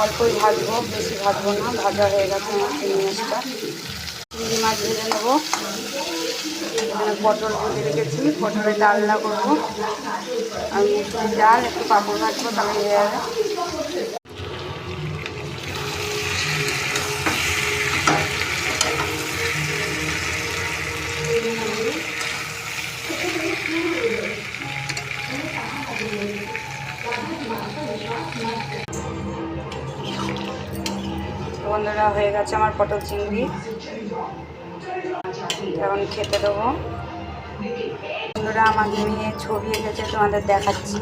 অল্পই ভাজবো, বেশি ভাজবো না। ভাজা হয়ে গেছে আমার চিংড়ি মাছটা। চিংড়ি মাছ ভেজে নেবো। এখানে পটল ভেজে রেখেছি, পটলের ডালনা করবো। আর মুসুরির ডাল, একটু পাঁপড় ভাজবো, তাহলে হয়ে যাবে। বন্ধুরা, হয়ে গেছে আমার পটল চিংড়ি। এখন খেতে দেবো। বন্ধুরা, আমাকে নিয়ে ছবি এঁকেছে, তোমাদের দেখাচ্ছি।